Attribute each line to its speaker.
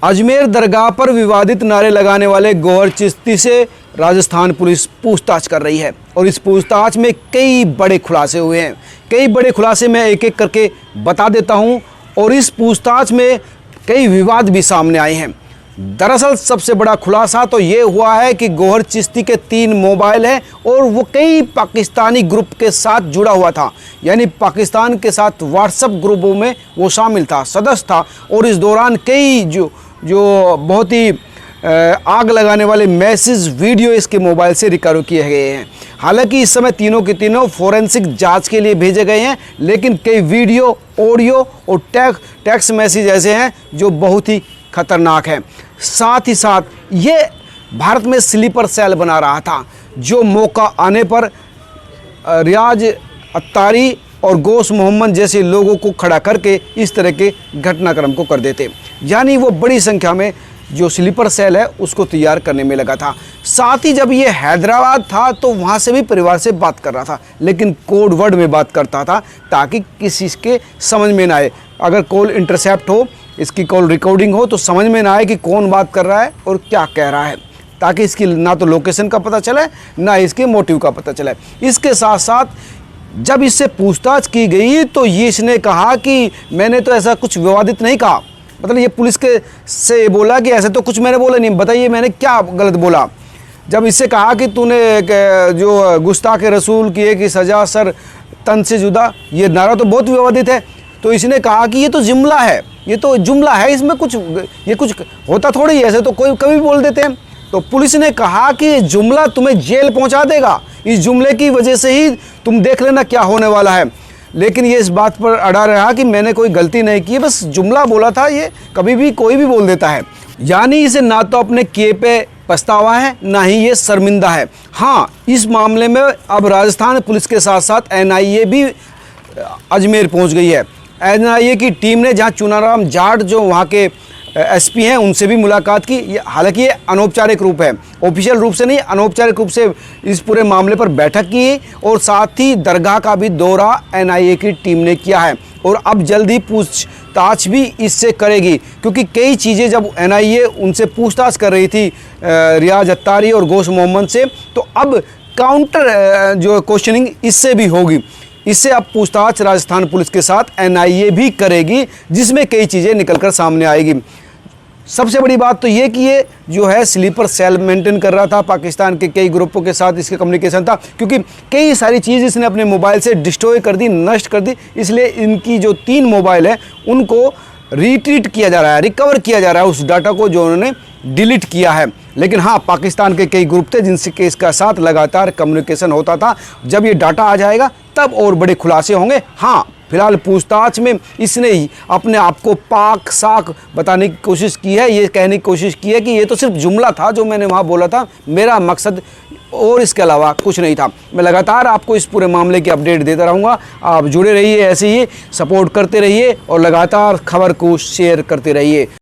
Speaker 1: अजमेर दरगाह पर विवादित नारे लगाने वाले गौहर चिश्ती से राजस्थान पुलिस पूछताछ कर रही है और इस पूछताछ में कई बड़े खुलासे हुए हैं। कई बड़े खुलासे मैं एक एक करके बता देता हूं और इस पूछताछ में कई विवाद भी सामने आए हैं। दरअसल सबसे बड़ा खुलासा तो ये हुआ है कि गौहर चिश्ती के 3 मोबाइल हैं और वो कई पाकिस्तानी ग्रुप के साथ जुड़ा हुआ था, यानी पाकिस्तान के साथ व्हाट्सएप ग्रुपों में वो शामिल था, सदस्य था। और इस दौरान कई जो बहुत ही आग लगाने वाले मैसेज वीडियो इसके मोबाइल से रिकवर किए गए हैं। हालांकि इस समय तीनों के तीनों फोरेंसिक जांच के लिए भेजे गए हैं, लेकिन कई वीडियो, ऑडियो और टेक्स्ट मैसेज ऐसे हैं जो बहुत ही खतरनाक हैं। साथ ही साथ ये भारत में स्लीपर सेल बना रहा था जो मौका आने पर रियाज अत्तारी और गौस मोहम्मद जैसे लोगों को खड़ा करके इस तरह के घटनाक्रम को कर देते, यानी वो बड़ी संख्या में जो स्लीपर सेल है उसको तैयार करने में लगा था। साथ ही जब ये हैदराबाद था तो वहाँ से भी परिवार से बात कर रहा था, लेकिन कोड वर्ड में बात करता था ताकि किसी के समझ में ना आए। अगर कॉल इंटरसेप्ट हो, इसकी कॉल रिकॉर्डिंग हो तो समझ में ना आए कि कौन बात कर रहा है और क्या कह रहा है, ताकि इसकी ना तो लोकेशन का पता चले ना इसके मोटिव का पता चले। इसके साथ साथ जब इससे पूछताछ की गई तो ये इसने कहा कि मैंने तो ऐसा कुछ विवादित नहीं कहा। मतलब ये पुलिस के से बोला कि ऐसे तो कुछ मैंने बोला नहीं, बताइए मैंने क्या गलत बोला। जब इससे कहा कि तूने जो गुस्ताख रसूल की एक सज़ा सर तन से जुदा, ये नारा तो बहुत विवादित है। तो इसने कहा कि ये तो जुमला है, ये तो जुमला है, इसमें कुछ ये कुछ होता थोड़ी है, ऐसे तो कोई कभी बोल देते हैं। तो पुलिस ने कहा कि ये जुमला तुम्हें जेल पहुंचा देगा, इस जुमले की वजह से ही तुम देख लेना क्या होने वाला है। लेकिन ये इस बात पर अड़ा रहा कि मैंने कोई गलती नहीं की, बस जुमला बोला था, ये कभी भी कोई भी बोल देता है। यानी इसे ना तो अपने किए पे पछतावा है ना ही ये शर्मिंदा है। हाँ, इस मामले में अब राजस्थान पुलिस के साथ साथ NIA भी अजमेर पहुंच गई है। NIA की टीम ने जहां चुनाराम जाट जो वहां के SP हैं उनसे भी मुलाकात की। हालांकि ये अनौपचारिक रूप है, ऑफिशियल रूप से नहीं, अनौपचारिक रूप से इस पूरे मामले पर बैठक की और साथ ही दरगाह का भी दौरा NIA की टीम ने किया है और अब जल्द ही पूछताछ भी इससे करेगी, क्योंकि कई चीज़ें जब NIA उनसे पूछताछ कर रही थी रियाज अत्तारी और गौस मोहम्मद से, तो अब काउंटर जो क्वेश्चनिंग इससे भी होगी। इससे अब पूछताछ राजस्थान पुलिस के साथ NIA भी करेगी, जिसमें कई चीज़ें निकलकर सामने आएगी। सबसे बड़ी बात तो ये कि ये जो है स्लीपर सेल मेंटेन कर रहा था, पाकिस्तान के कई ग्रुपों के साथ इसके कम्युनिकेशन था, क्योंकि कई सारी चीज़ इसने अपने मोबाइल से डिस्ट्रॉय कर दी, नष्ट कर दी। इसलिए इनकी जो 3 मोबाइल हैं उनको रिट्रीट किया जा रहा है, रिकवर किया जा रहा है उस डाटा को जो उन्होंने डिलीट किया है। लेकिन हाँ, पाकिस्तान के कई ग्रुप थे जिनसे इसका साथ लगातार कम्युनिकेशन होता था। जब ये डाटा आ जाएगा तब और बड़े खुलासे होंगे। हाँ, फिलहाल पूछताछ में इसने अपने आप को पाक साक बताने की कोशिश की है, ये कहने की कोशिश की है कि ये तो सिर्फ जुमला था जो मैंने वहाँ बोला था, मेरा मकसद और इसके अलावा कुछ नहीं था। मैं लगातार आपको इस पूरे मामले की अपडेट देता रहूँगा। आप जुड़े रहिए, ऐसे ही सपोर्ट करते रहिए और लगातार खबर को शेयर करते रहिए।